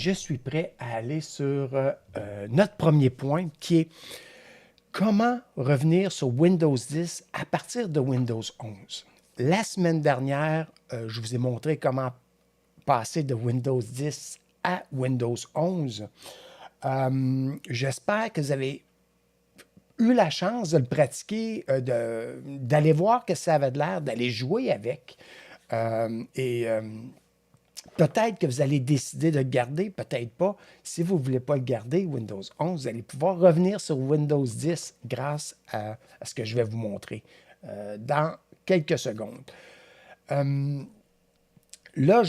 je suis prêt à aller sur notre premier point qui est comment revenir sur Windows 10 à partir de Windows 11. La semaine dernière, je vous ai montré comment passer de Windows 10 à Windows 11. J'espère que vous avez eu la chance de le pratiquer, d'aller voir que ça avait de l'air, d'aller jouer avec. Et peut-être que vous allez décider de le garder, peut-être pas. Si vous ne voulez pas le garder, Windows 11, vous allez pouvoir revenir sur Windows 10 grâce à ce que je vais vous montrer dans quelques secondes. Là,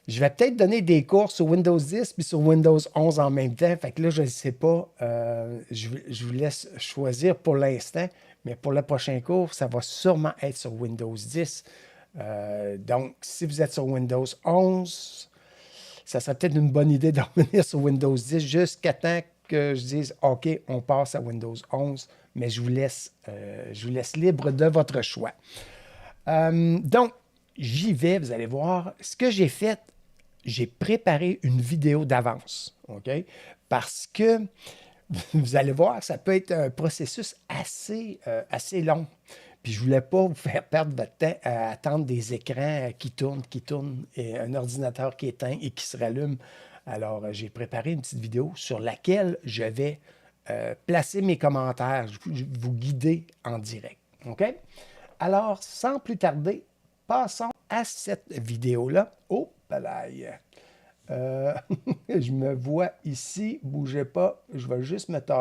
je vais peut-être donner des cours sur Windows 10 puis sur Windows 11 en même temps. Fait que là, je ne sais pas. Je vous laisse choisir pour l'instant. Mais pour le prochain cours, ça va sûrement être sur Windows 10. Donc, si vous êtes sur Windows 11, ça serait peut-être une bonne idée de revenir sur Windows 10 jusqu'à temps que je dise OK, on passe à Windows 11. Mais je vous laisse libre de votre choix. Donc, j'y vais, vous allez voir. Ce que j'ai fait, j'ai préparé une vidéo d'avance, OK? Parce que vous allez voir, ça peut être un processus assez long. Puis je ne voulais pas vous faire perdre votre temps à attendre des écrans qui tournent, et un ordinateur qui éteint et qui se rallume. Alors, j'ai préparé une petite vidéo sur laquelle je vais placer mes commentaires, je vais vous guider en direct. OK? Alors, sans plus tarder, passons à cette vidéo-là. Oh, palaille. Je me vois ici, bougez pas, je vais juste me tasser.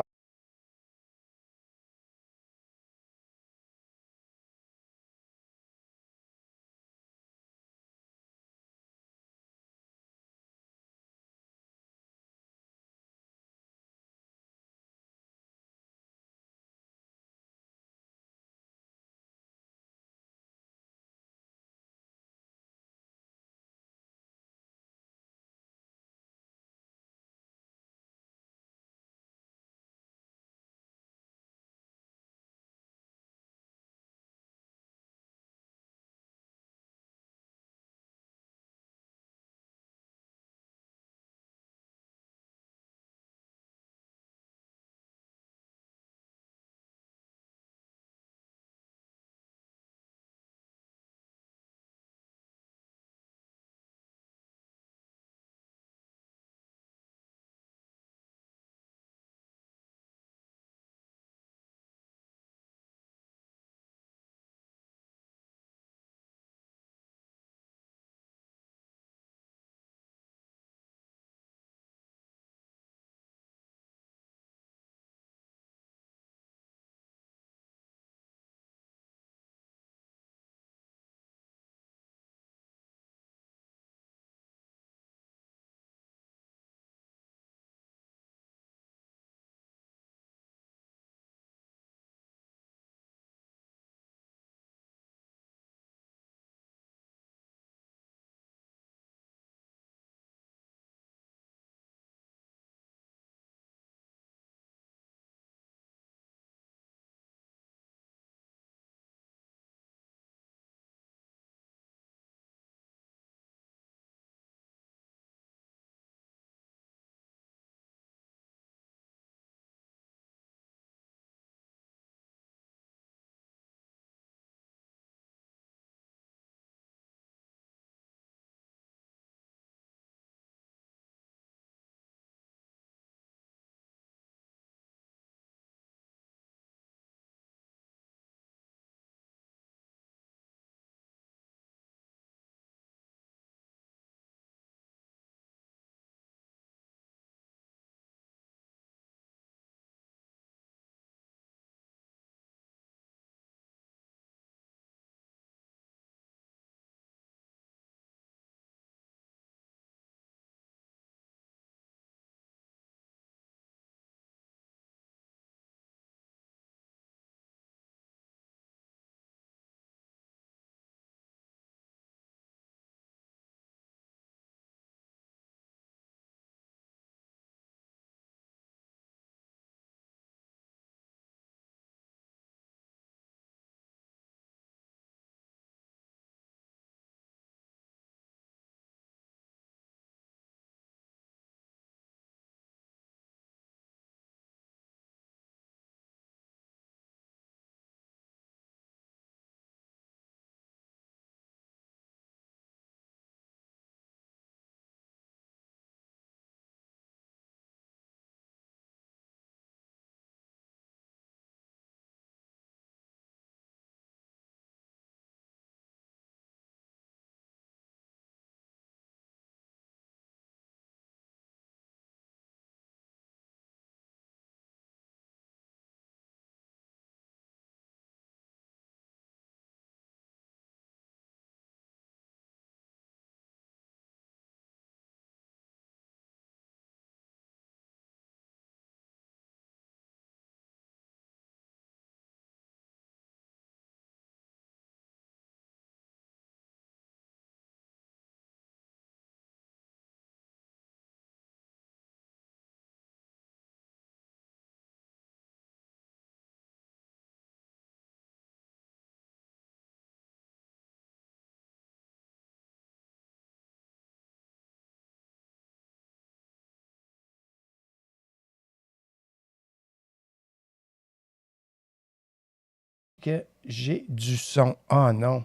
que j'ai du son? Oh non.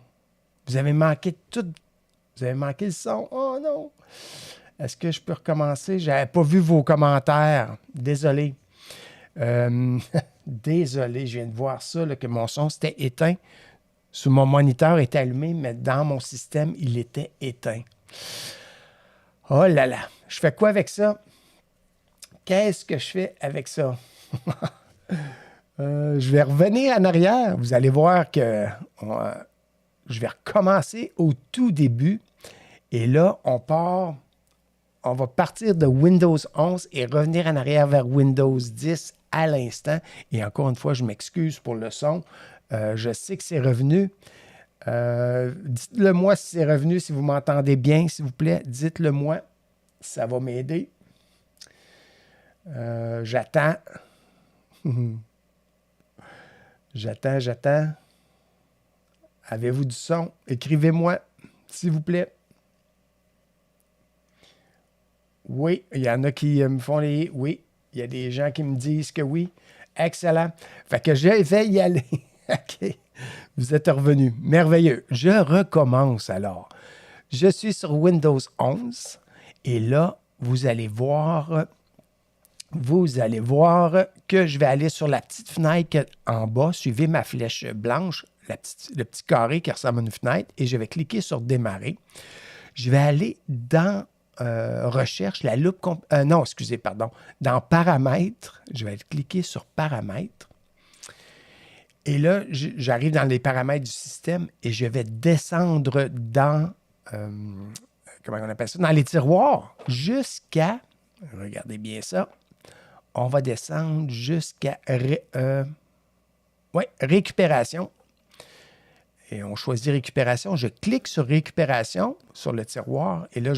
Vous avez manqué tout. Vous avez manqué le son. Oh non. Est-ce que je peux recommencer? Je n'avais pas vu vos commentaires. Désolé. Désolé, je viens de voir ça, là, que mon son s'était éteint. Sur mon moniteur était allumé, mais dans mon système, il était éteint. Oh là là. Je fais quoi avec ça? Qu'est-ce que je fais avec ça? Je vais revenir en arrière. Vous allez voir que je vais recommencer au tout début. Et là, on va partir de Windows 11 et revenir en arrière vers Windows 10 à l'instant. Et encore une fois, je m'excuse pour le son. Je sais que c'est revenu. Dites-le moi si c'est revenu, si vous m'entendez bien, s'il vous plaît. Dites-le moi. Ça va m'aider. J'attends. J'attends. Avez-vous du son? Écrivez-moi, s'il vous plaît. Oui, il y en a qui me font les... Oui, il y a des gens qui me disent que oui. Excellent. Fait que je vais y aller. OK. Vous êtes revenus. Merveilleux. Je recommence alors. Je suis sur Windows 11 et là, vous allez voir que je vais aller sur la petite fenêtre en bas. Suivez ma flèche blanche, le petit carré qui ressemble à une fenêtre et je vais cliquer sur Démarrer. Je vais aller dans Recherche, la loupe... Dans Paramètres, je vais cliquer sur Paramètres. Et là, j'arrive dans les paramètres du système et je vais descendre dans... comment on appelle ça? Dans les tiroirs jusqu'à... Regardez bien ça. On va descendre jusqu'à récupération. Et on choisit récupération. Je clique sur récupération sur le tiroir. Et là,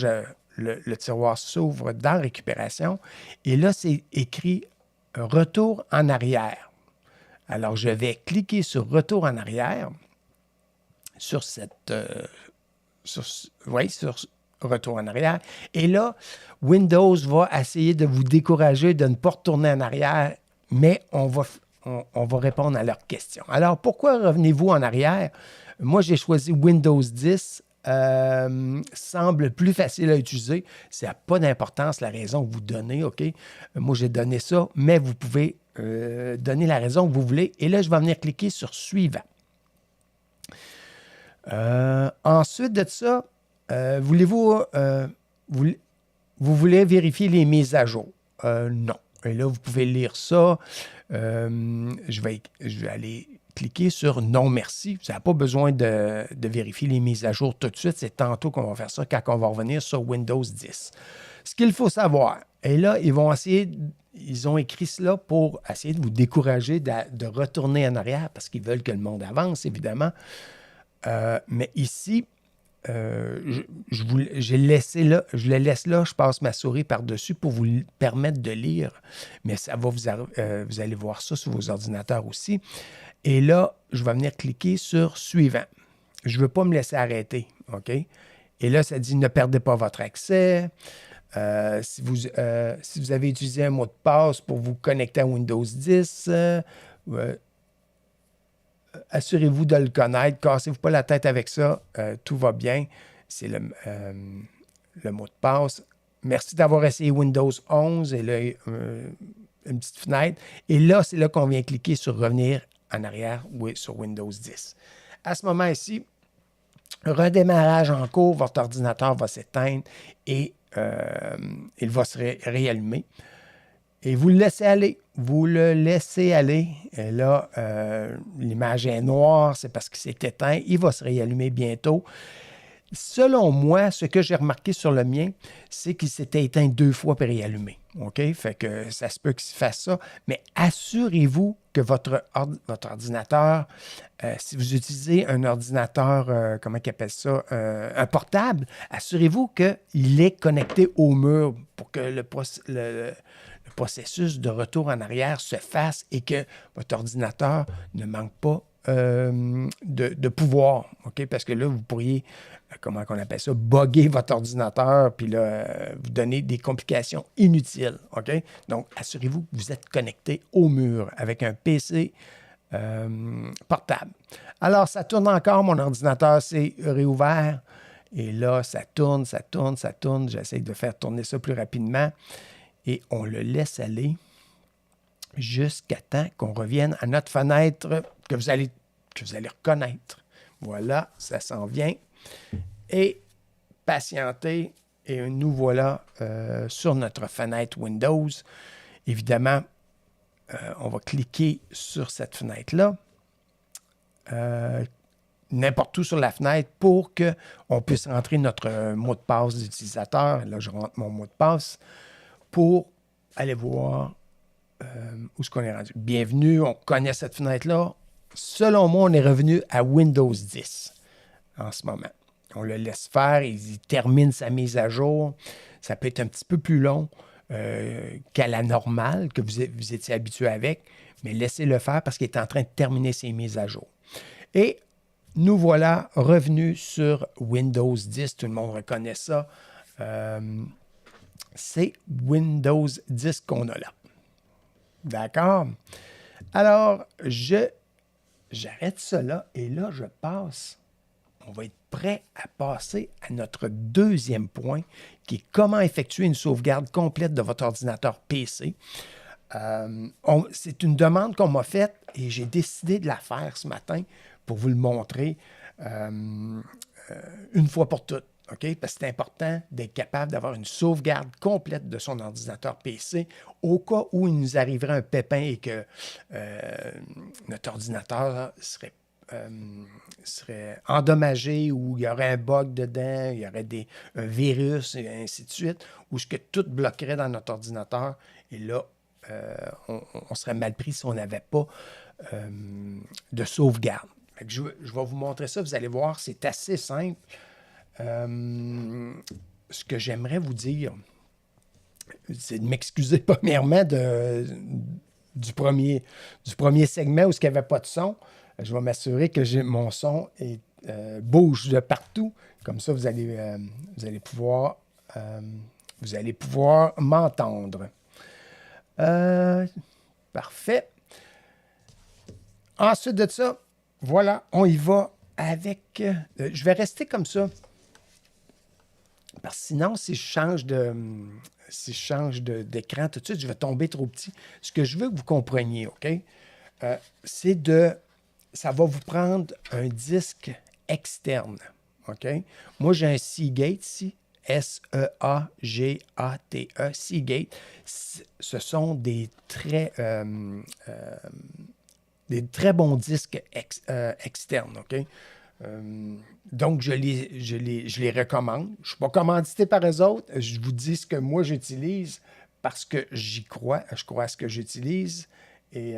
le tiroir s'ouvre dans récupération. Et là, c'est écrit retour en arrière. Alors, je vais cliquer sur retour en arrière sur retour en arrière. Et là, Windows va essayer de vous décourager de ne pas retourner en arrière, mais on va répondre à leurs questions. Alors, pourquoi revenez-vous en arrière? Moi, j'ai choisi Windows 10. Semble plus facile à utiliser. Ça n'a pas d'importance la raison que vous donnez, OK? Moi, j'ai donné ça, mais vous pouvez donner la raison que vous voulez. Et là, je vais venir cliquer sur Suivant. Ensuite de ça, vous voulez vérifier les mises à jour? Non. Et là, vous pouvez lire ça. Je vais aller cliquer sur Non, merci. Vous n'avez pas besoin de vérifier les mises à jour tout de suite. C'est tantôt qu'on va faire ça quand on va revenir sur Windows 10. Ce qu'il faut savoir, et là, ils ont écrit cela pour essayer de vous décourager de retourner en arrière parce qu'ils veulent que le monde avance, évidemment. Mais ici, je le laisse là, je passe ma souris par-dessus pour vous permettre de lire, mais ça va vous allez voir ça sur vos ordinateurs aussi. Et là, je vais venir cliquer sur Suivant. Je ne veux pas me laisser arrêter, OK? Et là, ça dit « Ne perdez pas votre accès ». Si vous avez utilisé un mot de passe pour vous connecter à Windows 10, assurez-vous de le connaître. Cassez-vous pas la tête avec ça. Tout va bien. C'est le mot de passe. Merci d'avoir essayé Windows 11. Et là, une petite fenêtre. Et là, c'est là qu'on vient cliquer sur Revenir en arrière sur Windows 10. À ce moment-ci, redémarrage en cours. Votre ordinateur va s'éteindre et il va se réallumer. Et vous le laissez aller. Vous le laissez aller. Et là, l'image est noire, c'est parce qu'il s'est éteint. Il va se réallumer bientôt. Selon moi, ce que j'ai remarqué sur le mien, c'est qu'il s'était éteint 2 fois puis réallumé. OK? Fait que ça se peut qu'il fasse ça. Mais assurez-vous que votre ordinateur, si vous utilisez un ordinateur, comment il appelle ça, un portable, assurez-vous qu'il est connecté au mur pour que le processus de retour en arrière se fasse et que votre ordinateur ne manque pas de pouvoir, OK? Parce que là, vous pourriez, comment on appelle ça, bugger votre ordinateur puis là, vous donner des complications inutiles, OK? Donc, assurez-vous que vous êtes connecté au mur avec un PC portable. Alors, ça tourne encore. Mon ordinateur s'est réouvert. Et là, ça tourne, ça tourne, ça tourne. J'essaie de faire tourner ça plus rapidement. Et on le laisse aller jusqu'à temps qu'on revienne à notre fenêtre que vous allez reconnaître. Voilà, ça s'en vient. Et patienter. Et nous voilà sur notre fenêtre Windows. Évidemment, on va cliquer sur cette fenêtre-là. N'importe où sur la fenêtre pour qu'on puisse rentrer notre mot de passe d'utilisateur. Là, je rentre mon mot de passe pour aller voir où est-ce qu'on est rendu. Bienvenue, on connaît cette fenêtre-là. Selon moi, on est revenu à Windows 10 en ce moment. On le laisse faire, il termine sa mise à jour. Ça peut être un petit peu plus long qu'à la normale, que vous étiez habitué avec, mais laissez-le faire parce qu'il est en train de terminer ses mises à jour. Et nous voilà revenus sur Windows 10. Tout le monde reconnaît ça. C'est Windows 10 qu'on a là. D'accord? Alors, j'arrête cela et là, je passe. On va être prêt à passer à notre deuxième point, qui est comment effectuer une sauvegarde complète de votre ordinateur PC. C'est une demande qu'on m'a faite et j'ai décidé de la faire ce matin pour vous le montrer une fois pour toutes. Okay? Parce que c'est important d'être capable d'avoir une sauvegarde complète de son ordinateur PC au cas où il nous arriverait un pépin et que notre ordinateur serait endommagé ou il y aurait un bug dedans, il y aurait un virus et ainsi de suite, ou ce que tout bloquerait dans notre ordinateur. Et là, on serait mal pris si on n'avait pas de sauvegarde. Fait que je vais vous montrer ça, vous allez voir, c'est assez simple. Ce que j'aimerais vous dire, c'est de m'excuser premièrement du premier segment où il n'y avait pas de son. Je vais m'assurer que mon son bouge de partout. Comme ça, vous allez pouvoir m'entendre. Parfait. Ensuite de ça, voilà, on y va avec... je vais rester comme ça. Parce que sinon, si je change d'écran tout de suite, je vais tomber trop petit. Ce que je veux que vous compreniez, OK? Ça va vous prendre un disque externe, OK? Moi, j'ai un Seagate ici, S-E-A-G-A-T-E, Seagate. Ce sont des très bons disques externes, OK? Donc, je les recommande. Je ne suis pas commandité par eux autres. Je vous dis ce que moi, j'utilise parce que j'y crois. Je crois à ce que j'utilise et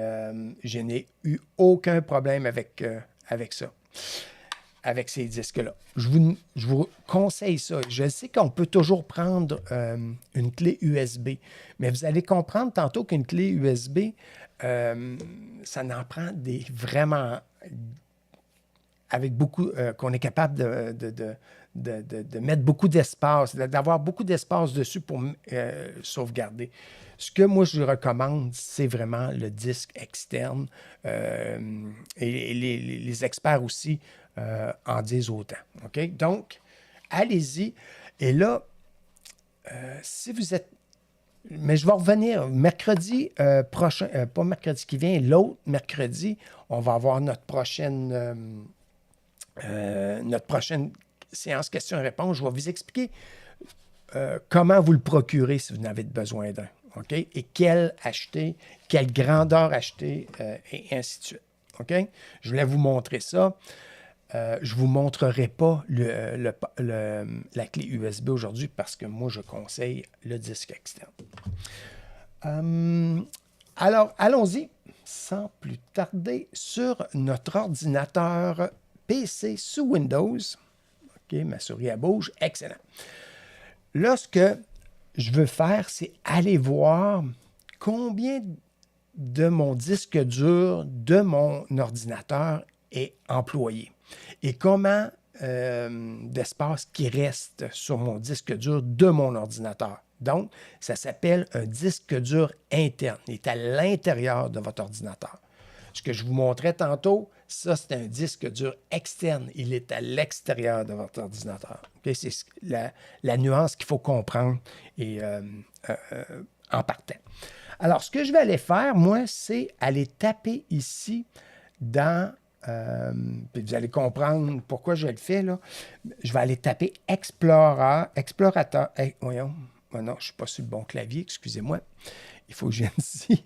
je n'ai eu aucun problème avec ça, avec ces disques-là. Je vous conseille ça. Je sais qu'on peut toujours prendre une clé USB, mais vous allez comprendre tantôt qu'une clé USB, ça n'en prend des vraiment... avec beaucoup, qu'on est capable de mettre beaucoup d'espace, d'avoir beaucoup d'espace dessus pour sauvegarder. Ce que moi, je recommande, c'est vraiment le disque externe. Et les experts aussi en disent autant. OK? Donc, allez-y. Et là, si vous êtes... Mais je vais revenir mercredi prochain, pas mercredi qui vient, l'autre mercredi, on va avoir notre prochaine séance questions-réponses. Je vais vous expliquer comment vous le procurer si vous en avez besoin d'un. OK? Et quelle acheter, quelle grandeur acheter, et ainsi de suite. OK? Je voulais vous montrer ça. Je ne vous montrerai pas la clé USB aujourd'hui parce que moi, je conseille le disque externe. Alors, allons-y sans plus tarder sur notre ordinateur PC sous Windows. OK, ma souris à bouge. Excellent. Là, ce que je veux faire, c'est aller voir combien de mon disque dur de mon ordinateur est employé et comment d'espace qui reste sur mon disque dur de mon ordinateur. Donc, ça s'appelle un disque dur interne. Il est à l'intérieur de votre ordinateur. Ce que je vous montrais tantôt, ça, c'est un disque dur externe. Il est à l'extérieur de votre ordinateur. Okay? C'est la nuance qu'il faut comprendre et, en partant. Alors, ce que je vais aller faire, moi, c'est aller taper ici dans... puis vous allez comprendre pourquoi je le fais, là. Je vais aller taper Explorateur. Hey, voyons. Oh non, je ne suis pas sur le bon clavier, excusez-moi. Il faut que je vienne ici.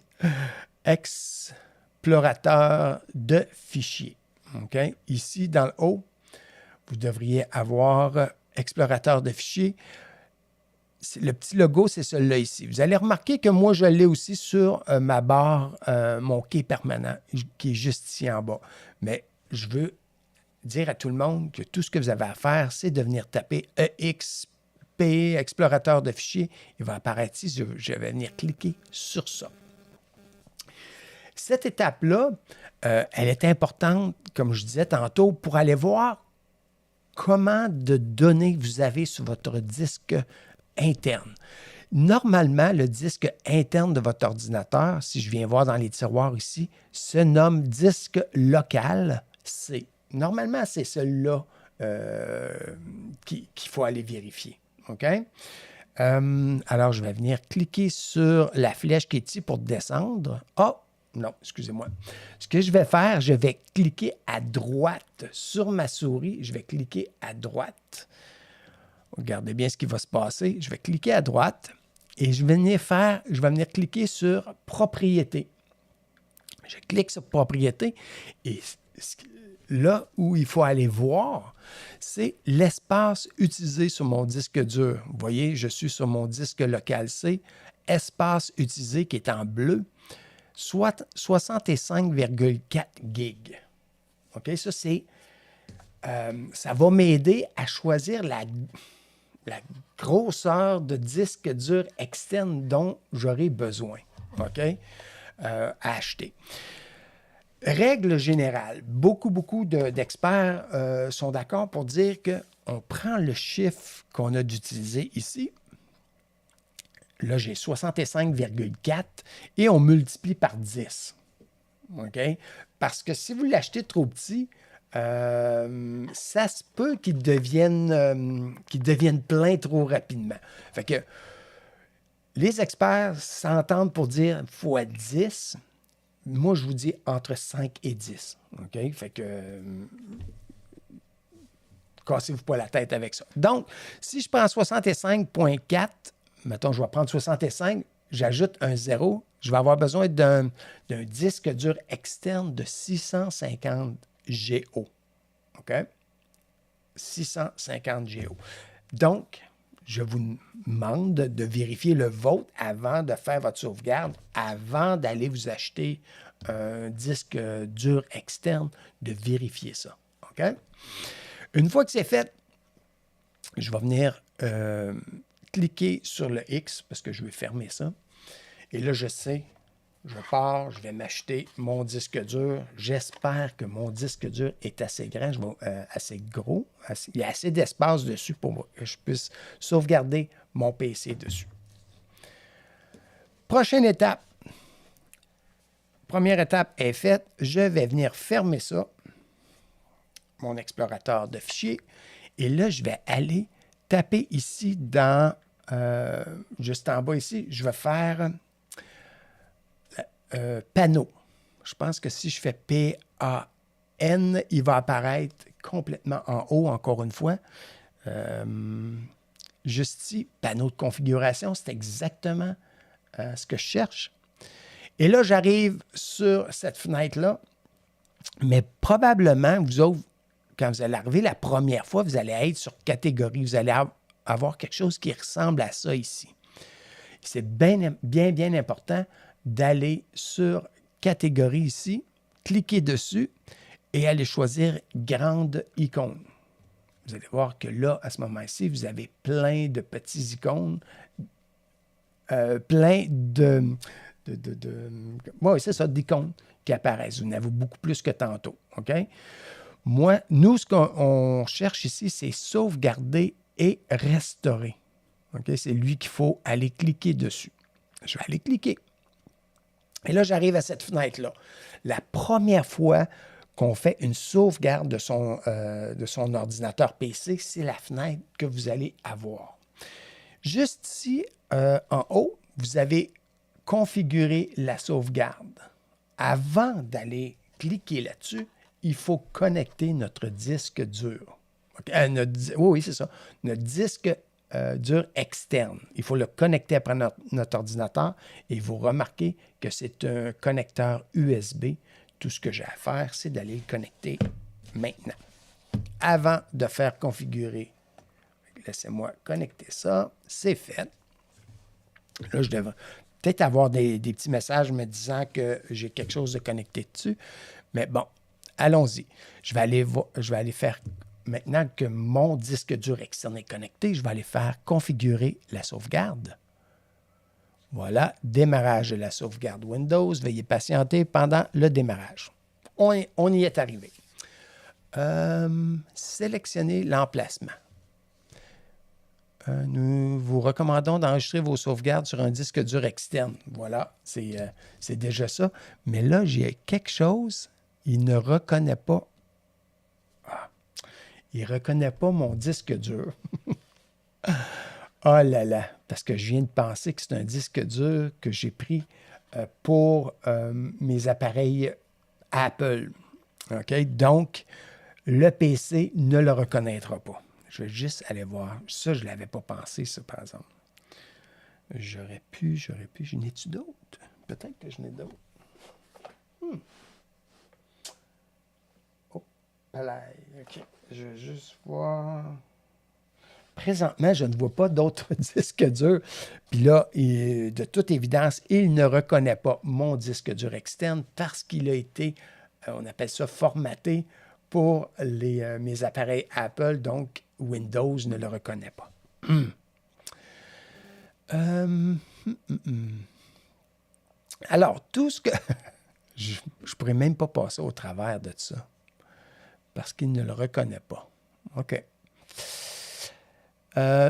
Explorateur de fichiers. OK? Ici, dans le haut, vous devriez avoir Explorateur de fichiers. Le petit logo, c'est celui-là ici. Vous allez remarquer que moi, je l'ai aussi sur ma barre, mon quai permanent, qui est juste ici en bas. Mais je veux dire à tout le monde que tout ce que vous avez à faire, c'est de venir taper EXP, explorateur de fichiers. Il va apparaître ici. Je vais venir cliquer sur ça. Cette étape-là, elle est importante, comme je disais tantôt, pour aller voir comment de données vous avez sur votre disque interne. Normalement, le disque interne de votre ordinateur, si je viens voir dans les tiroirs ici, se nomme disque local C. Normalement, c'est celui-là qu'il faut aller vérifier. OK? Alors, je vais venir cliquer sur la flèche qui est ici pour descendre. Oh, non, excusez-moi. Ce que je vais faire, je vais cliquer à droite sur ma souris. Je vais cliquer à droite. Regardez bien ce qui va se passer. Je vais cliquer à droite et je vais venir cliquer sur Propriétés. Je clique sur Propriétés et là où il faut aller voir, c'est l'espace utilisé sur mon disque dur. Vous voyez, je suis sur mon disque local C, espace utilisé qui est en bleu, soit 65,4 gigs. OK, ça c'est... ça va m'aider à choisir la grosseur de disque dur externe dont j'aurai besoin, OK, à acheter. Règle générale, beaucoup d'experts sont d'accord pour dire qu'on prend le chiffre qu'on a d'utiliser ici. Là, j'ai 65,4 et on multiplie par 10. OK? Parce que si vous l'achetez trop petit, ça se peut qu'il devienne plein trop rapidement. Fait que les experts s'entendent pour dire fois 10. Moi, je vous dis entre 5 et 10. OK? Fait que cassez-vous pas la tête avec ça. Donc, si je prends 65,4, mettons, je vais prendre 65, j'ajoute un 0, je vais avoir besoin d'un disque dur externe de 650 GO. OK? 650 GO. Donc, je vous demande de vérifier le vôtre avant de faire votre sauvegarde, avant d'aller vous acheter un disque dur externe, de vérifier ça. OK? Une fois que c'est fait, je vais venir cliquer sur le X parce que je vais fermer ça. Et là, je sais, je pars, je vais m'acheter mon disque dur. J'espère que mon disque dur est assez grand, assez gros. Il y a assez d'espace dessus pour que je puisse sauvegarder mon PC dessus. Prochaine étape. Première étape est faite. Je vais venir fermer ça, mon explorateur de fichiers. Et là, je vais aller taper ici dans, juste en bas ici, je vais faire panneau. Je pense que si je fais P-A-N, il va apparaître complètement en haut, encore une fois. Juste ici, panneau de configuration, c'est exactement ce que je cherche. Et là, j'arrive sur cette fenêtre-là, mais probablement, vous autres, quand vous allez arriver la première fois, vous allez être sur catégorie. Vous allez avoir quelque chose qui ressemble à ça ici. C'est bien important d'aller sur catégorie ici, cliquer dessus et aller choisir grande icône. Vous allez voir que là, à ce moment-ci, vous avez plein de petits icônes, plein oui, c'est ça, d'icônes qui apparaissent. Vous en avez beaucoup plus que tantôt. OK? Nous, ce qu'on cherche ici, c'est sauvegarder et restaurer. OK? C'est lui qu'il faut aller cliquer dessus. Je vais aller cliquer. Et là, j'arrive à cette fenêtre-là. La première fois qu'on fait une sauvegarde de son ordinateur PC, c'est la fenêtre que vous allez avoir. Juste ici, en haut, vous avez configuré la sauvegarde. Avant d'aller cliquer là-dessus, il faut connecter notre disque dur. Oui, c'est ça. Notre disque dur externe. Il faut le connecter après notre ordinateur et vous remarquez que c'est un connecteur USB. Tout ce que j'ai à faire, c'est d'aller le connecter maintenant, avant de faire configurer. Laissez-moi connecter ça. C'est fait. Là, je devrais peut-être avoir des petits messages me disant que j'ai quelque chose de connecté dessus. Mais bon, allons-y. Je vais aller faire, maintenant que mon disque dur externe est connecté, je vais aller faire configurer la sauvegarde. Voilà, démarrage de la sauvegarde Windows. Veuillez patienter pendant le démarrage. On y est arrivé. Sélectionnez l'emplacement. Nous vous recommandons d'enregistrer vos sauvegardes sur un disque dur externe. Voilà, c'est déjà ça. Mais là, j'ai quelque chose, il ne reconnaît pas. Il ne reconnaît pas mon disque dur. Oh là là, parce que je viens de penser que c'est un disque dur que j'ai pris pour mes appareils Apple. OK? Donc, le PC ne le reconnaîtra pas. Je vais juste aller voir. Ça, je ne l'avais pas pensé, ça, par exemple. J'aurais pu. J'en ai-tu d'autres? Peut-être que j'en ai d'autres. Oh, là, OK. Je vais juste voir. Présentement, je ne vois pas d'autres disques durs. Puis là, de toute évidence, il ne reconnaît pas mon disque dur externe parce qu'il a été, on appelle ça, formaté pour mes appareils Apple. Donc, Windows ne le reconnaît pas. Alors, tout ce que... je ne pourrais même pas passer au travers de ça parce qu'il ne le reconnaît pas. OK.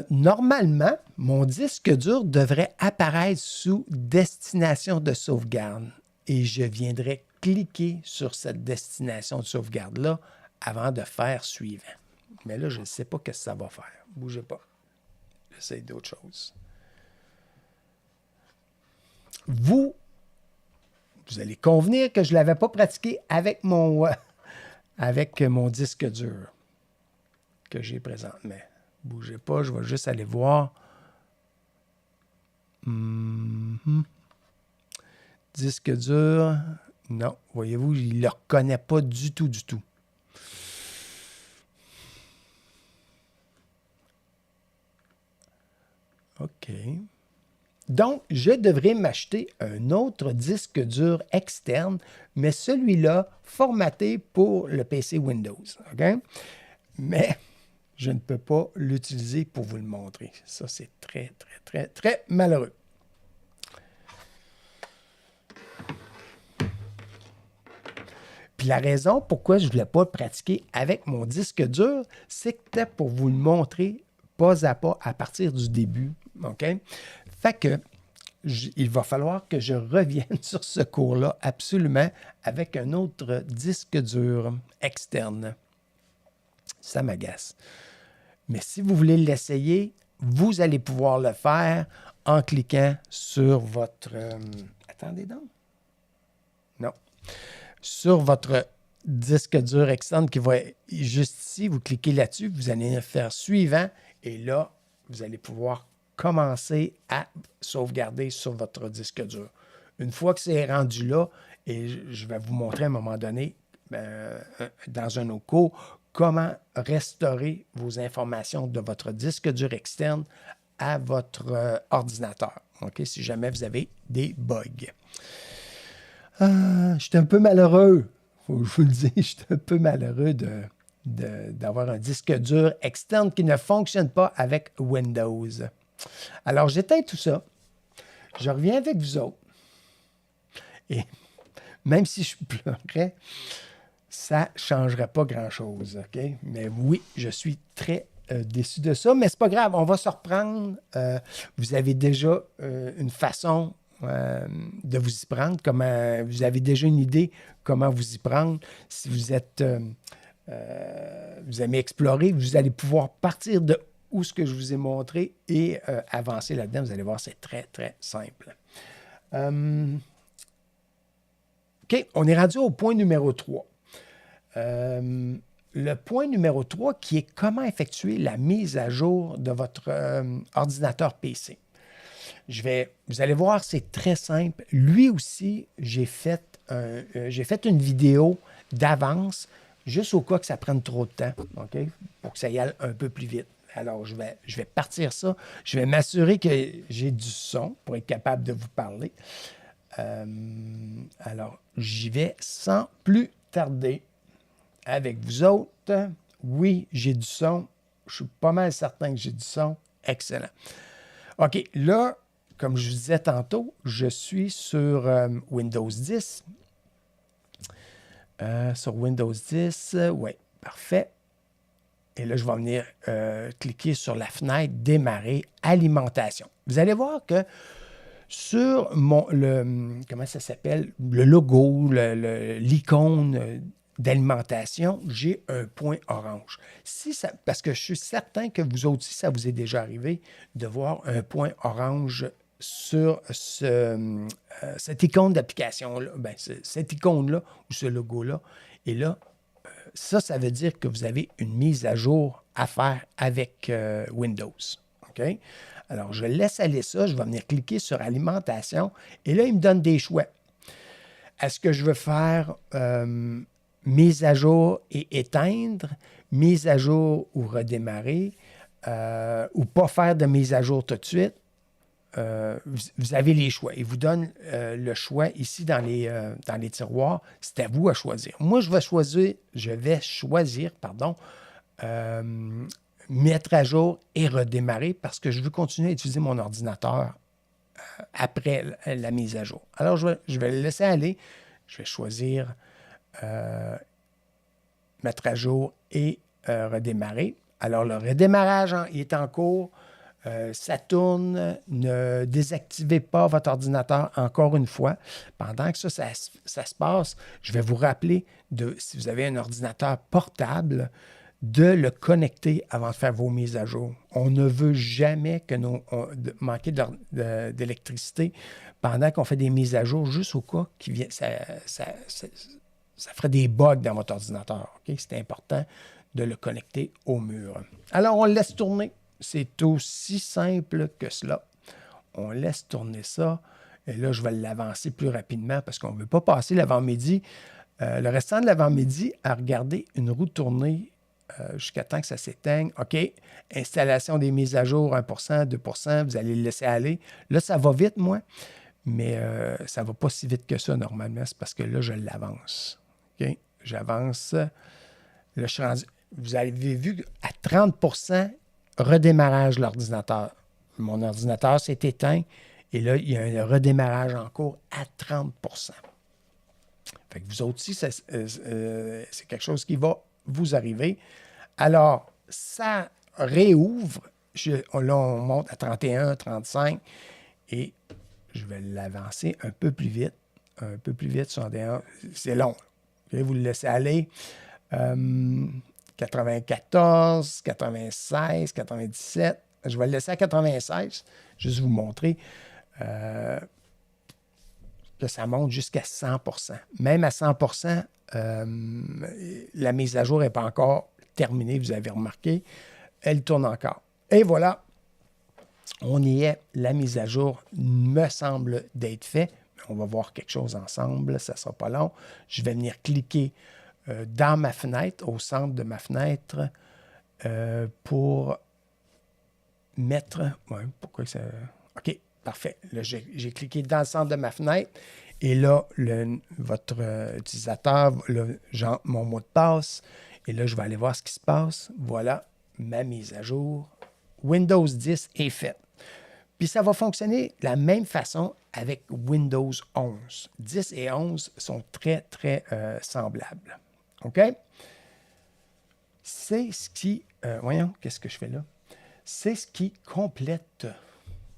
Normalement, mon disque dur devrait apparaître sous destination de sauvegarde et je viendrai cliquer sur cette destination de sauvegarde-là avant de faire suivant. Mais là, je ne sais pas ce que ça va faire. Bougez pas. J'essaie d'autres choses. Vous allez convenir que je ne l'avais pas pratiqué avec mon disque dur que j'ai présentement. Bougez pas, je vais juste aller voir. Disque dur. Non, voyez-vous, il ne le reconnaît pas du tout, du tout. OK. Donc, je devrais m'acheter un autre disque dur externe, mais celui-là formaté pour le PC Windows. OK? Mais je ne peux pas l'utiliser pour vous le montrer. Ça, c'est très, très, très, très malheureux. Puis la raison pourquoi je ne voulais pas le pratiquer avec mon disque dur, c'était pour vous le montrer pas à partir du début. OK? Fait que il va falloir que je revienne sur ce cours-là absolument avec un autre disque dur externe. Ça m'agace. Mais si vous voulez l'essayer, vous allez pouvoir le faire en cliquant sur votre... attendez donc. Non. Sur votre disque dur externe qui va être juste ici. Vous cliquez là-dessus, vous allez faire suivant et là, vous allez pouvoir commencer à sauvegarder sur votre disque dur. Une fois que c'est rendu là, et je vais vous montrer à un moment donné, dans un autre cours, comment restaurer vos informations de votre disque dur externe à votre ordinateur, OK, si jamais vous avez des bugs. Je suis un peu malheureux, faut que je vous le dise, je suis un peu malheureux d'avoir un disque dur externe qui ne fonctionne pas avec Windows. Alors, j'éteins tout ça. Je reviens avec vous autres. Et même si je pleurais, ça ne changerait pas grand-chose. OK? Mais oui, je suis très déçu de ça. Mais c'est pas grave, on va se reprendre. Vous avez déjà une façon de vous y prendre, comment vous avez déjà une idée comment vous y prendre. Si vous êtes vous aimez explorer, vous allez pouvoir partir de où ce que je vous ai montré et avancer là-dedans. Vous allez voir, c'est très, très simple. OK, on est rendu au point numéro 3. Le point numéro 3 qui est comment effectuer la mise à jour de votre ordinateur PC. Vous allez voir, c'est très simple. Lui aussi, j'ai fait une vidéo d'avance, juste au cas que ça prenne trop de temps, OK? Pour que ça y aille un peu plus vite. Alors, je vais partir ça. Je vais m'assurer que j'ai du son pour être capable de vous parler. Alors, j'y vais sans plus tarder avec vous autres. Oui, j'ai du son. Je suis pas mal certain que j'ai du son. Excellent. OK, là, comme je vous disais tantôt, je suis sur Windows 10. Sur Windows 10, oui, parfait. Et là, je vais venir cliquer sur la fenêtre « Démarrer alimentation ». Vous allez voir que sur comment ça s'appelle, le logo, l'icône d'alimentation, j'ai un point orange. Parce que je suis certain que vous aussi, ça vous est déjà arrivé de voir un point orange sur cette icône d'application-là, cette icône-là ou ce logo-là. Et là, ça veut dire que vous avez une mise à jour à faire avec Windows. OK? Alors, je laisse aller ça. Je vais venir cliquer sur Alimentation. Et là, il me donne des choix. Est-ce que je veux faire mise à jour et éteindre, mise à jour ou redémarrer, ou pas faire de mise à jour tout de suite? Vous avez les choix. Il vous donne le choix ici dans les tiroirs. C'est à vous à choisir. Moi, je vais choisir, mettre à jour et redémarrer parce que je veux continuer à utiliser mon ordinateur après la mise à jour. Alors, je vais le laisser aller. Je vais choisir mettre à jour et redémarrer. Alors, le redémarrage il est en cours. Ça tourne. Ne désactivez pas votre ordinateur encore une fois. Pendant que ça se passe, je vais vous rappeler, si vous avez un ordinateur portable, de le connecter avant de faire vos mises à jour. On ne veut jamais manquer d'électricité pendant qu'on fait des mises à jour, juste au cas ça ferait des bugs dans votre ordinateur. Okay? C'est important de le connecter au mur. Alors, on le laisse tourner. C'est aussi simple que cela. On laisse tourner ça. Et là, je vais l'avancer plus rapidement parce qu'on ne veut pas passer l'avant-midi. Le restant de l'avant-midi à regarder une roue tourner jusqu'à temps que ça s'éteigne. OK, installation des mises à jour, 1%, 2%, vous allez le laisser aller. Là, ça va vite, moi, mais ça ne va pas si vite que ça, normalement. C'est parce que là, je l'avance. OK, j'avance. Là, je suis rendu, vous avez vu, à 30%, redémarrage de l'ordinateur. Mon ordinateur s'est éteint et là, il y a un redémarrage en cours à 30%. Fait que vous autres aussi, c'est quelque chose qui va vous arriver. Alors, ça réouvre. Là, on monte à 31, 35 et je vais l'avancer un peu plus vite. Un peu plus vite, 61. C'est long. Vous le laissez aller. 94, 96, 97. Je vais le laisser à 96, juste vous montrer que ça monte jusqu'à 100%. Même à 100%, la mise à jour n'est pas encore terminée, vous avez remarqué. Elle tourne encore. Et voilà, on y est. La mise à jour me semble d'être faite. On va voir quelque chose ensemble, ça ne sera pas long. Je vais venir cliquer dans ma fenêtre, au centre de ma fenêtre, pour mettre... Ouais, pourquoi ça... OK, parfait. Là, j'ai cliqué dans le centre de ma fenêtre et là, votre utilisateur, j'entre mon mot de passe et là, je vais aller voir ce qui se passe. Voilà, ma mise à jour. Windows 10 est faite. Puis ça va fonctionner de la même façon avec Windows 11. 10 et 11 sont très, très semblables. OK? C'est ce qui... voyons, qu'est-ce que je fais là? C'est ce qui complète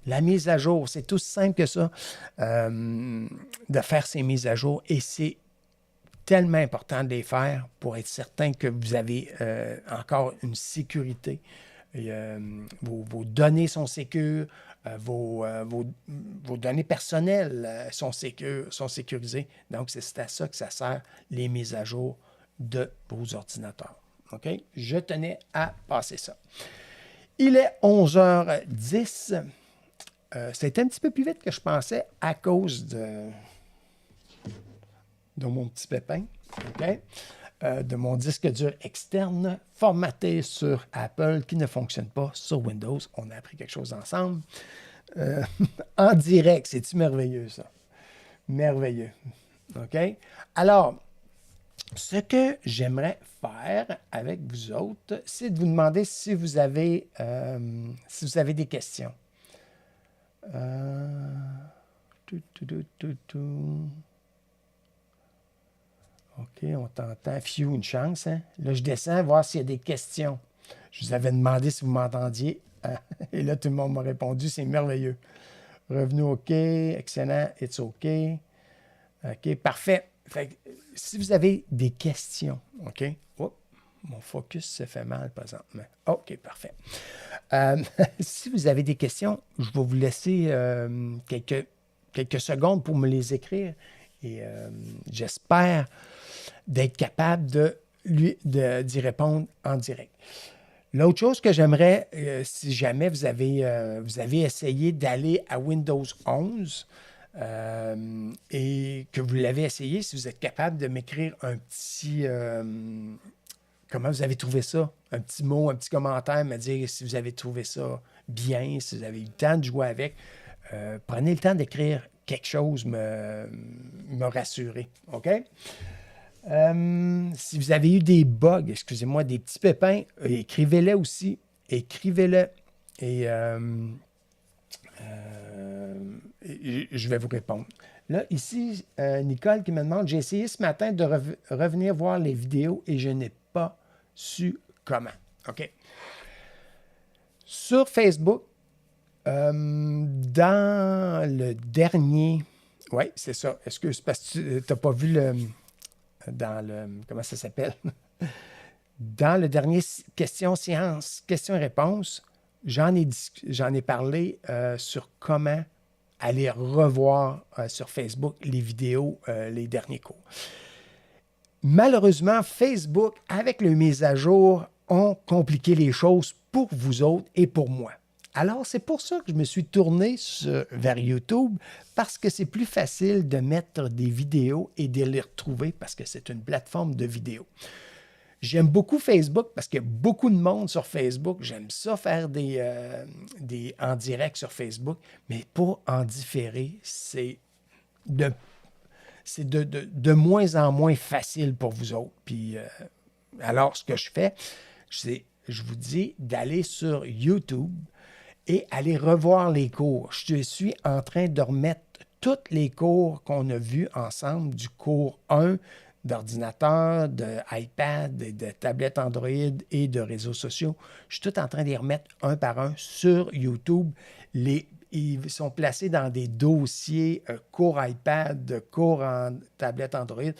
La mise à jour, c'est tout simple que ça, de faire ces mises à jour. Et c'est tellement important de les faire pour être certain que vous avez encore une sécurité. Et, vos données sont sécures, vos données personnelles sont sécurisées. Donc, c'est à ça que ça sert, les mises à jour de vos ordinateurs. OK? Je tenais à passer ça. Il est 11h10. C'était un petit peu plus vite que je pensais à cause de mon petit pépin, OK? De mon disque dur externe formaté sur Apple qui ne fonctionne pas sur Windows. On a appris quelque chose ensemble. En direct, c'est-tu merveilleux, ça? Merveilleux. OK? Alors, ce que j'aimerais faire avec vous autres, c'est de vous demander si vous avez des questions. OK, on t'entend. Phew, une chance, hein? Là, je descends voir s'il y a des questions. Je vous avais demandé si vous m'entendiez. Et là, tout le monde m'a répondu, c'est merveilleux. Revenu OK, excellent, it's OK. OK, parfait. Fait que, si vous avez des questions, OK? Oups, mon focus se fait mal présentement. OK, parfait. Si vous avez des questions, je vais vous laisser quelques secondes pour me les écrire. Et j'espère d'être capable d'y répondre en direct. L'autre chose que j'aimerais, si jamais vous avez essayé d'aller à Windows 11 et que vous l'avez essayé, si vous êtes capable de m'écrire un petit... comment vous avez trouvé ça? Un petit mot, un petit commentaire, me dire si vous avez trouvé ça bien, si vous avez eu le temps de jouer avec. Prenez le temps d'écrire quelque chose, me rassurer. OK? Si vous avez eu des bugs, excusez-moi, des petits pépins, écrivez-les aussi. Écrivez-les. Et je vais vous répondre. Là, ici, Nicole qui me demande, j'ai essayé ce matin de revenir voir les vidéos et je n'ai pas su comment. OK. Sur Facebook, dans le dernier... Oui, c'est ça. Excuse, parce que tu n'as pas vu comment ça s'appelle? Dans le dernier question science, question-réponse, j'en ai parlé sur comment aller revoir sur Facebook les vidéos, les derniers cours. Malheureusement, Facebook, avec le mise à jour, ont compliqué les choses pour vous autres et pour moi. Alors, c'est pour ça que je me suis tourné vers YouTube, parce que c'est plus facile de mettre des vidéos et de les retrouver, parce que c'est une plateforme de vidéos. J'aime beaucoup Facebook, parce qu'il y a beaucoup de monde sur Facebook. J'aime ça faire des en direct sur Facebook, mais pour en différer, c'est de moins en moins facile pour vous autres. Puis, alors, ce que je fais, je vous dis d'aller sur YouTube et aller revoir les cours. Je suis en train de remettre tous les cours qu'on a vus ensemble, du cours 1 d'ordinateur, d'iPad, de tablettes Android et de réseaux sociaux. Je suis tout en train de les remettre un par un sur YouTube. Ils sont placés dans des dossiers cours iPad, cours en tablette Android.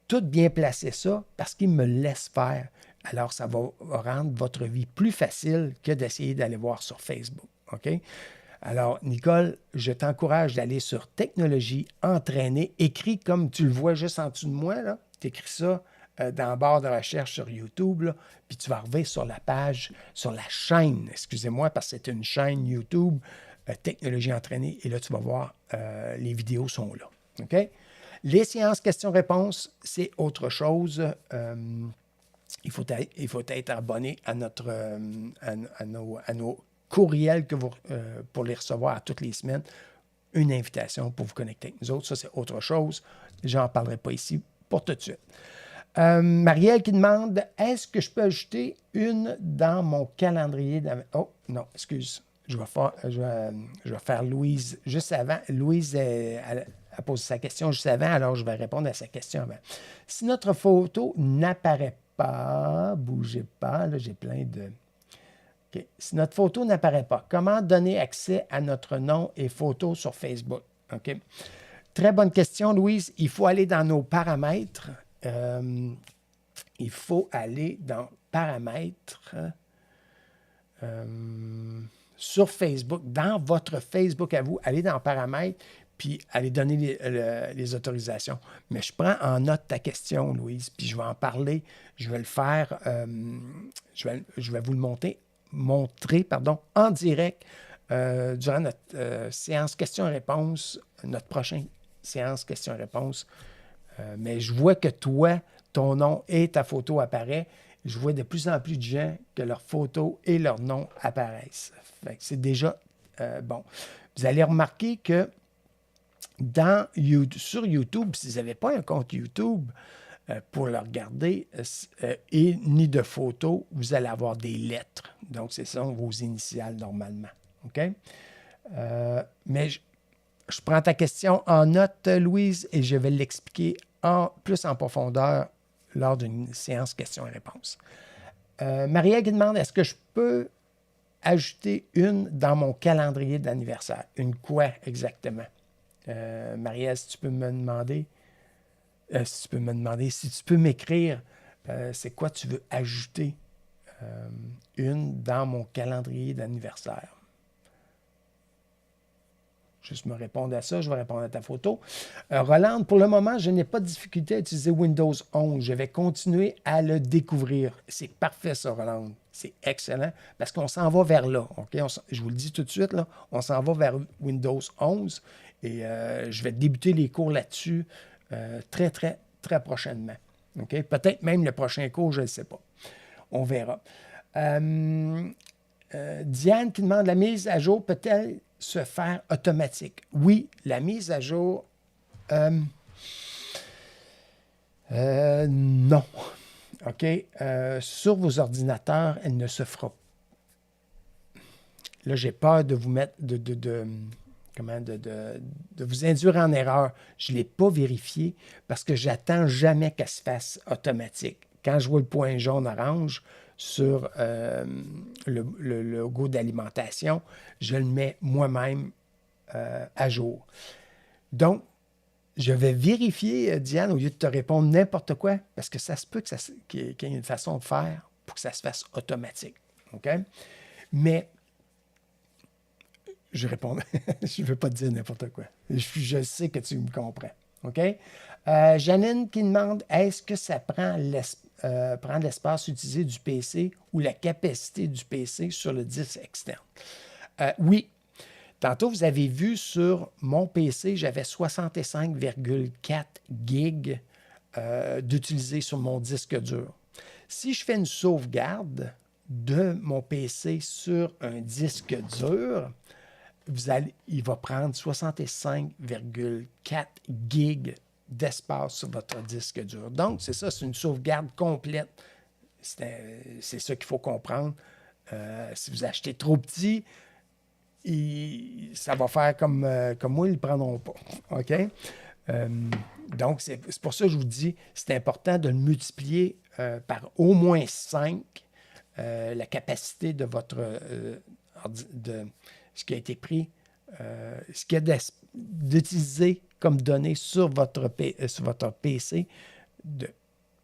Tout bien placé ça parce qu'ils me laissent faire. Alors, ça va rendre votre vie plus facile que d'essayer d'aller voir sur Facebook. OK? Alors, Nicole, je t'encourage d'aller sur Technologie, entraîner, écrit comme tu le vois juste en dessous de moi. Tu écris ça dans la barre de recherche sur YouTube, là, puis tu vas arriver sur la page, sur la chaîne, excusez-moi, parce que c'est une chaîne YouTube, Technologie entraînée, et là, tu vas voir, les vidéos sont là. OK? Les séances questions-réponses, c'est autre chose. Il faut être abonné à nos courriels pour les recevoir à toutes les semaines. Une invitation pour vous connecter avec nous autres. Ça, c'est autre chose. Je n'en parlerai pas ici pour tout de suite. Marielle qui demande, est-ce que je peux ajouter une dans mon calendrier? Oh, non, excuse. Je vais faire Louise juste avant. Louise a posé sa question juste avant, alors je vais répondre à sa question avant. Si notre photo n'apparaît pas, bougez pas, là j'ai plein de... OK. Si notre photo n'apparaît pas, comment donner accès à notre nom et photo sur Facebook? OK. Très bonne question, Louise. Il faut aller dans nos paramètres. Il faut aller dans paramètres sur Facebook, dans votre Facebook à vous. Allez dans paramètres, puis allez donner les autorisations. Mais je prends en note ta question, Louise, puis je vais en parler. Je vais le faire, je vais vous le montrer en direct durant notre séance questions-réponses, notre prochaine séance questions-réponses. Mais je vois que toi, ton nom et ta photo apparaissent. Je vois de plus en plus de gens que leur photo et leur nom apparaissent. Fait que c'est déjà bon. Vous allez remarquer que sur YouTube, si vous n'avez pas un compte YouTube pour le regarder et ni de photos, vous allez avoir des lettres. Donc, ce sont vos initiales normalement. OK? Mais je prends ta question en note, Louise, et je vais l'expliquer plus en profondeur lors d'une séance questions et réponses. Maria qui demande, est-ce que je peux ajouter une dans mon calendrier d'anniversaire? Une quoi exactement? Maria, si tu peux m'écrire, c'est quoi tu veux ajouter une dans mon calendrier d'anniversaire? Juste me répondre à ça, je vais répondre à ta photo. Rolande, pour le moment, je n'ai pas de difficulté à utiliser Windows 11. Je vais continuer à le découvrir. C'est parfait ça, Rolande. C'est excellent parce qu'on s'en va vers là. Okay? Je vous le dis tout de suite, là, on s'en va vers Windows 11 et je vais débuter les cours là-dessus très, très, très prochainement. Okay? Peut-être même le prochain cours, je ne sais pas. On verra. Diane qui demande, la mise à jour peut-elle se faire automatique? Oui, la mise à jour, non. OK? Sur vos ordinateurs, elle ne se fera pas. Là, j'ai peur de vous mettre, de vous induire en erreur. Je ne l'ai pas vérifié parce que j'attends jamais qu'elle se fasse automatique. Quand je vois le point jaune-orange sur le logo d'alimentation, je le mets moi-même à jour. Donc, je vais vérifier, Diane, au lieu de te répondre n'importe quoi, parce que ça se peut qu'il y ait une façon de faire pour que ça se fasse automatique. OK? Mais je réponds, je ne veux pas te dire n'importe quoi. Je sais que tu me comprends. OK? Janine qui demande, est-ce que ça prend l'espace utilisé du PC ou la capacité du PC sur le disque externe? Oui. Tantôt, vous avez vu sur mon PC, j'avais 65,4 gigs d'utiliser sur mon disque dur. Si je fais une sauvegarde de mon PC sur un disque dur, il va prendre 65,4 gigs d'espace sur votre disque dur. Donc, c'est ça, c'est une sauvegarde complète. C'est ça qu'il faut comprendre. Si vous achetez trop petit, ça va faire comme moi, ils ne le prendront pas. OK? Donc, c'est pour ça que je vous dis, c'est important de le multiplier par au moins 5, la capacité de votre de ce qui a été pris, ce qu'il y a d'utiliser comme données sur votre PC, de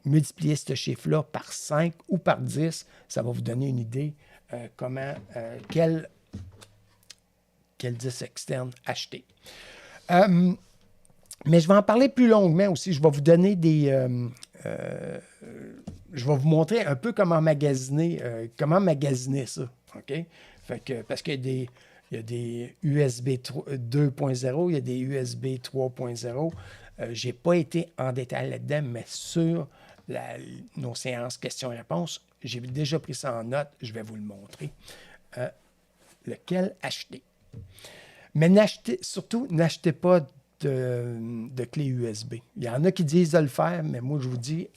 multiplier ce chiffre-là par 5 ou par 10, ça va vous donner une idée quel disque externe acheter. Mais je vais en parler plus longuement aussi. Je vais vous donner je vais vous montrer un peu comment magasiner ça. OK? Parce qu'il y a des USB 2.0, il y a des USB 3.0. Je n'ai pas été en détail là-dedans, mais sur nos séances questions-réponses, j'ai déjà pris ça en note. Je vais vous le montrer. Lequel acheter? Mais surtout, n'achetez pas de clé USB. Il y en a qui disent de le faire, mais moi, je vous dis,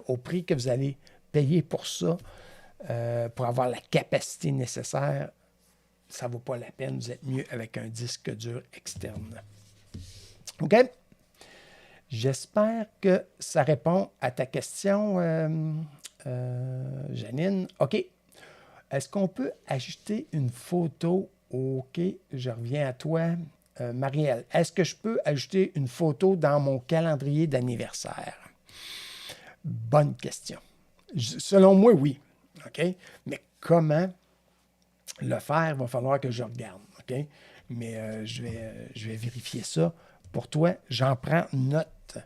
au prix que vous allez payer pour ça, pour avoir la capacité nécessaire, ça ne vaut pas la peine. Vous êtes mieux avec un disque dur externe. OK? J'espère que ça répond à ta question, Janine. OK. Est-ce qu'on peut ajouter une photo? OK, je reviens à toi. Marielle, est-ce que je peux ajouter une photo dans mon calendrier d'anniversaire? Bonne question. Selon moi, oui. OK? Mais comment le faire? Il va falloir que je regarde. OK? Mais je vais vérifier ça. Pour toi, j'en prends note.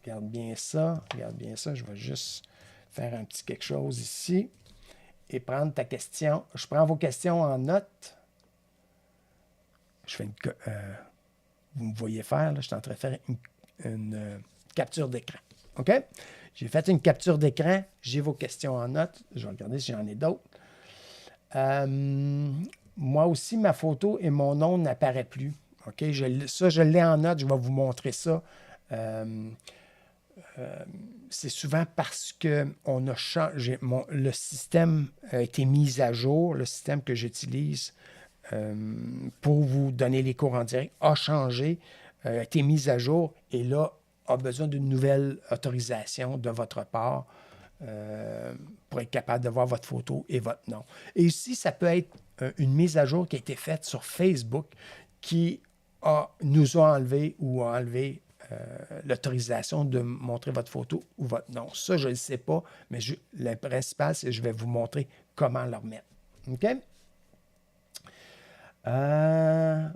Regarde bien ça. Regarde bien ça. Je vais juste faire un petit quelque chose ici et prendre ta question. Je prends vos questions en note. Je fais vous me voyez faire, là, je suis en train de faire une capture d'écran. OK? J'ai fait une capture d'écran. J'ai vos questions en note. Je vais regarder si j'en ai d'autres. Moi aussi, ma photo et mon nom n'apparaît plus. OK? Ça, je l'ai en note. Je vais vous montrer ça. C'est souvent parce que on a changé. Le système a été mis à jour. Le système que j'utilise pour vous donner les cours en direct a changé, a été mis à jour et là, a besoin d'une nouvelle autorisation de votre part pour être capable de voir votre photo et votre nom. Et ici, ça peut être une mise à jour qui a été faite sur Facebook qui nous a enlevé ou a enlevé l'autorisation de montrer votre photo ou votre nom. Ça, je ne le sais pas, mais le principal, c'est que je vais vous montrer comment le remettre. OK?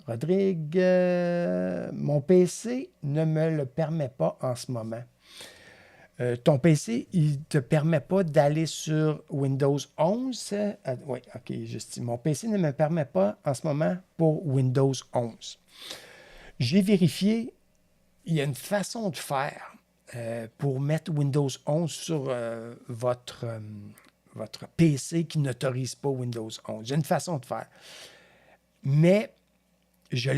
Rodrigue, mon PC ne me le permet pas en ce moment. Ton PC, il ne te permet pas d'aller sur Windows 11? Oui, OK, juste. Mon PC ne me permet pas en ce moment pour Windows 11. J'ai vérifié, il y a une façon de faire pour mettre Windows 11 sur votre PC qui n'autorise pas Windows 11. J'ai une façon de faire. Mais je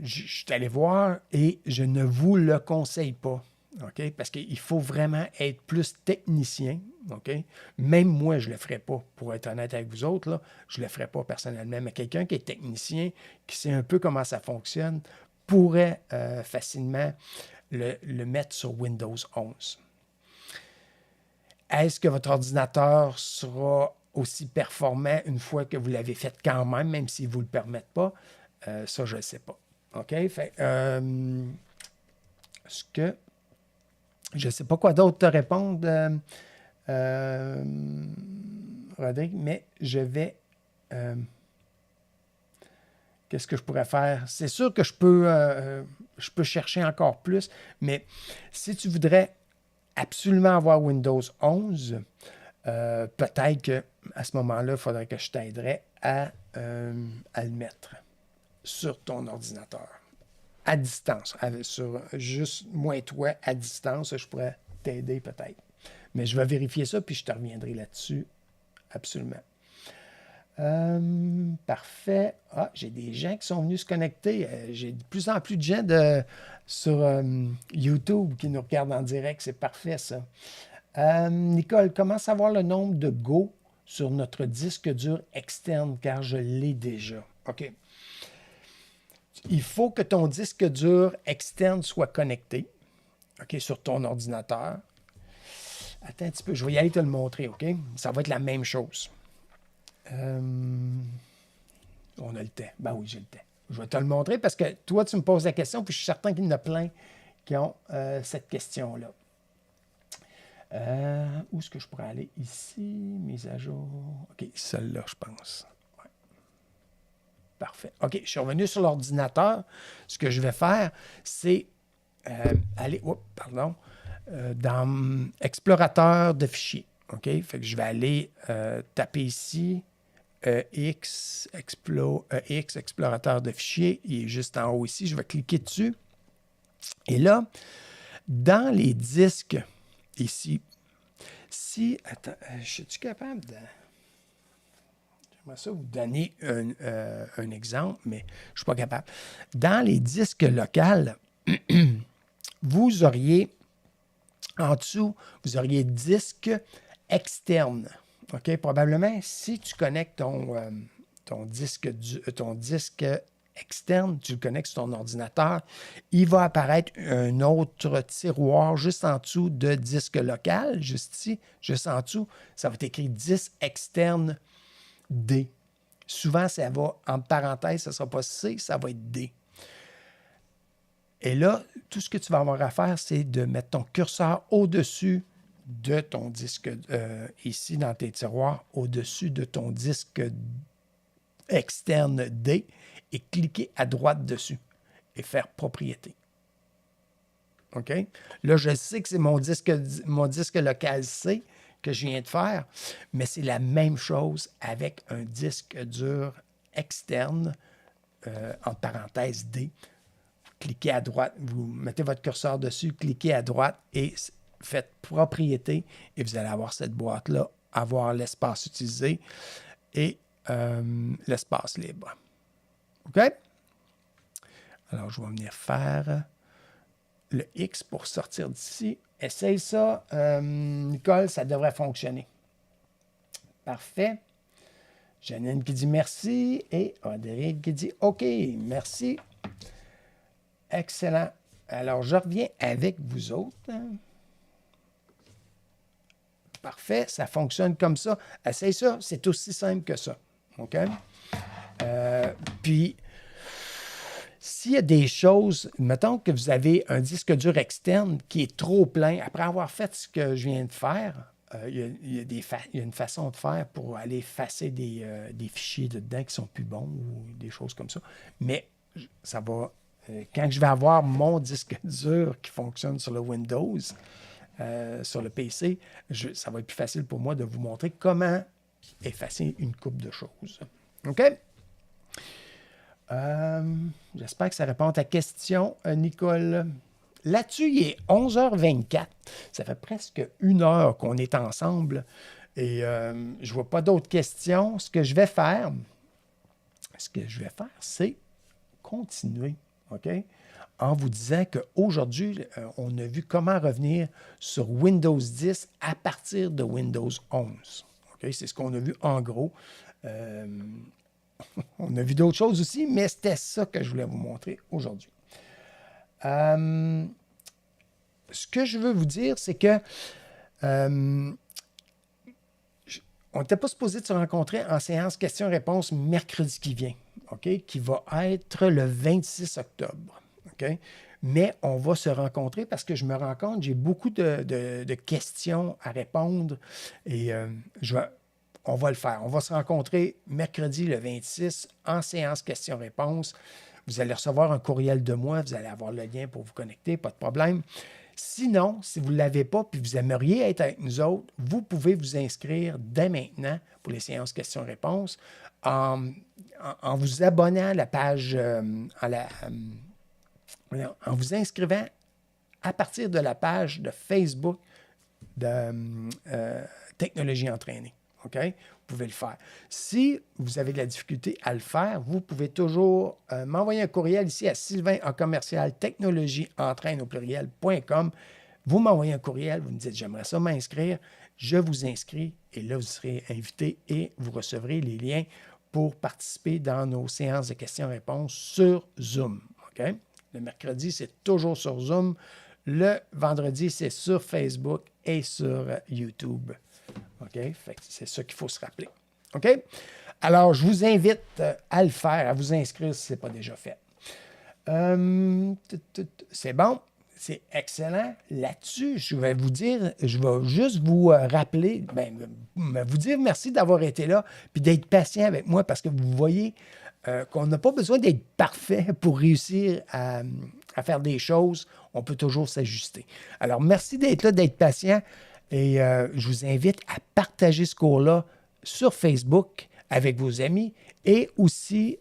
suis allé voir et je ne vous le conseille pas. OK? Parce qu'il faut vraiment être plus technicien. OK? Même moi, je ne le ferais pas, pour être honnête avec vous autres. Là, je ne le ferais pas personnellement. Mais quelqu'un qui est technicien, qui sait un peu comment ça fonctionne, pourrait facilement le mettre sur Windows 11. Est-ce que votre ordinateur sera aussi performant une fois que vous l'avez fait quand même s'il ne vous le permettent pas? Ça, je ne sais pas. OK? Fait, ce que je ne sais pas quoi d'autre te répondre, Rodrigue, mais je vais... qu'est-ce que je pourrais faire? C'est sûr que je peux chercher encore plus, mais si tu voudrais absolument avoir Windows 11, peut-être qu'à ce moment-là, il faudrait que je t'aiderais à le mettre sur ton ordinateur, à distance, sur juste moi et toi, à distance, je pourrais t'aider peut-être. Mais je vais vérifier ça, puis je te reviendrai là-dessus, absolument. Parfait. Ah, j'ai des gens qui sont venus se connecter. J'ai de plus en plus de gens sur YouTube qui nous regardent en direct. C'est parfait, ça. Nicole, comment savoir le nombre de Go sur notre disque dur externe, car je l'ai déjà? OK. Il faut que ton disque dur externe soit connecté, OK, sur ton ordinateur. Attends un petit peu, je vais y aller te le montrer, OK? Ça va être la même chose. On a le temps. Ben oui, j'ai le temps. Je vais te le montrer parce que toi, tu me poses la question, puis je suis certain qu'il y en a plein qui ont cette question-là. Où est-ce que je pourrais aller? Ici, mise à jour. OK, celle-là, je pense. Ouais. Parfait. OK, je suis revenu sur l'ordinateur. Ce que je vais faire, c'est aller, dans Explorateur de fichiers. OK, fait que je vais aller taper ici EX, Explorateur de fichiers. Il est juste en haut ici. Je vais cliquer dessus. Et là, dans les disques, ici, attends, suis-tu capable de... J'aimerais ça vous donner un exemple, mais je ne suis pas capable. Dans les disques locaux, vous auriez, en dessous, vous auriez disque externe. OK? Probablement, si tu connectes ton disque externe, tu le connectes sur ton ordinateur, il va apparaître un autre tiroir juste en dessous de disque local, juste ici, juste en dessous. Ça va être écrit disque externe D. Souvent, ça va, entre parenthèses, ça ne sera pas C, ça va être D. Et là, tout ce que tu vas avoir à faire, c'est de mettre ton curseur au-dessus de ton disque, ici dans tes tiroirs, au-dessus de ton disque externe D et cliquer à droite dessus et faire propriété. OK? Là, je sais que c'est mon disque local C que je viens de faire, mais c'est la même chose avec un disque dur externe, entre parenthèses D. Cliquez à droite, vous mettez votre curseur dessus, cliquez à droite et faites propriété et vous allez avoir cette boîte-là, avoir l'espace utilisé et l'espace libre. OK? Alors, je vais venir faire le X pour sortir d'ici. Essaye ça, Nicole, ça devrait fonctionner. Parfait. Janine qui dit merci et Audrey qui dit OK, merci. Excellent. Alors, je reviens avec vous autres. Parfait, ça fonctionne comme ça. Essaye ça, c'est aussi simple que ça. OK? Puis, s'il y a des choses, mettons que vous avez un disque dur externe qui est trop plein, après avoir fait ce que je viens de faire, il y a une façon de faire pour aller effacer des fichiers dedans qui ne sont plus bons ou des choses comme ça. Mais ça va, quand je vais avoir mon disque dur qui fonctionne sur le Windows, sur le PC, ça va être plus facile pour moi de vous montrer comment effacer une couple de choses. OK? J'espère que ça répond à ta question, Nicole. Là-dessus, il est 11h24. Ça fait presque 1 heure qu'on est ensemble et je ne vois pas d'autres questions. Ce que je vais faire, c'est continuer, OK? En vous disant qu'aujourd'hui, on a vu comment revenir sur Windows 10 à partir de Windows 11. OK? C'est ce qu'on a vu en gros. On a vu d'autres choses aussi, mais c'était ça que je voulais vous montrer aujourd'hui. Ce que je veux vous dire, c'est que on n'était pas supposé de se rencontrer en séance questions-réponses mercredi qui vient, OK? Qui va être le 26 octobre. OK? Mais on va se rencontrer parce que je me rends compte, j'ai beaucoup de questions à répondre et on va le faire. On va se rencontrer mercredi le 26 en séance questions-réponses. Vous allez recevoir un courriel de moi, vous allez avoir le lien pour vous connecter, pas de problème. Sinon, si vous ne l'avez pas et vous aimeriez être avec nous autres, vous pouvez vous inscrire dès maintenant pour les séances questions-réponses en vous abonnant à la page, en vous inscrivant à partir de la page de Facebook de Technologie Entraînée. OK? Vous pouvez le faire. Si vous avez de la difficulté à le faire, vous pouvez toujours m'envoyer un courriel ici à sylvain@technologieentraîne.com. Vous m'envoyez un courriel, vous me dites « J'aimerais ça m'inscrire ». Je vous inscris et là, vous serez invité et vous recevrez les liens pour participer dans nos séances de questions-réponses sur Zoom. OK? Le mercredi, c'est toujours sur Zoom. Le vendredi, c'est sur Facebook et sur YouTube. OK? Fait que c'est ça qu'il faut se rappeler. OK? Alors, je vous invite à le faire, à vous inscrire si ce n'est pas déjà fait. C'est bon? C'est excellent. Là-dessus, je vais juste vous rappeler, vous dire merci d'avoir été là puis d'être patient avec moi parce que vous voyez qu'on n'a pas besoin d'être parfait pour réussir à faire des choses. On peut toujours s'ajuster. Alors, merci d'être là, d'être patient. Et je vous invite à partager ce cours-là sur Facebook avec vos amis et aussi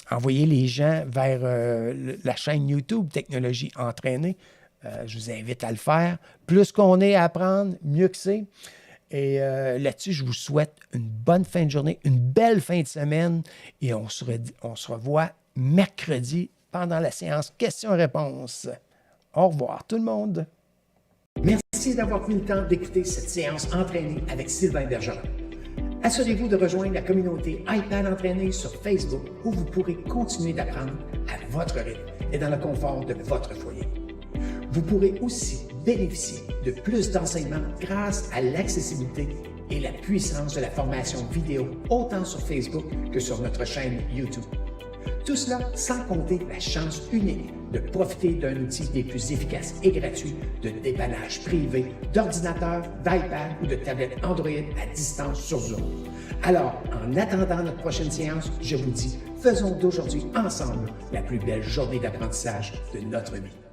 envoyer les gens vers la chaîne YouTube Technologie Entraînée. Je vous invite à le faire. Plus qu'on est à apprendre, mieux que c'est. Et là-dessus, je vous souhaite une bonne fin de journée, une belle fin de semaine et on se revoit mercredi pendant la séance questions-réponses. Au revoir tout le monde. Merci d'avoir pris le temps d'écouter cette séance entraînée avec Sylvain Bergeron. Assurez-vous de rejoindre la communauté iPad Entraînée sur Facebook où vous pourrez continuer d'apprendre à votre rythme et dans le confort de votre foyer. Vous pourrez aussi bénéficier de plus d'enseignements grâce à l'accessibilité et la puissance de la formation vidéo autant sur Facebook que sur notre chaîne YouTube. Tout cela sans compter la chance unique de profiter d'un outil des plus efficaces et gratuits de dépannage privé d'ordinateurs, d'iPad ou de tablettes Android à distance sur Zoom. Alors, en attendant notre prochaine séance, je vous dis, faisons d'aujourd'hui ensemble la plus belle journée d'apprentissage de notre vie.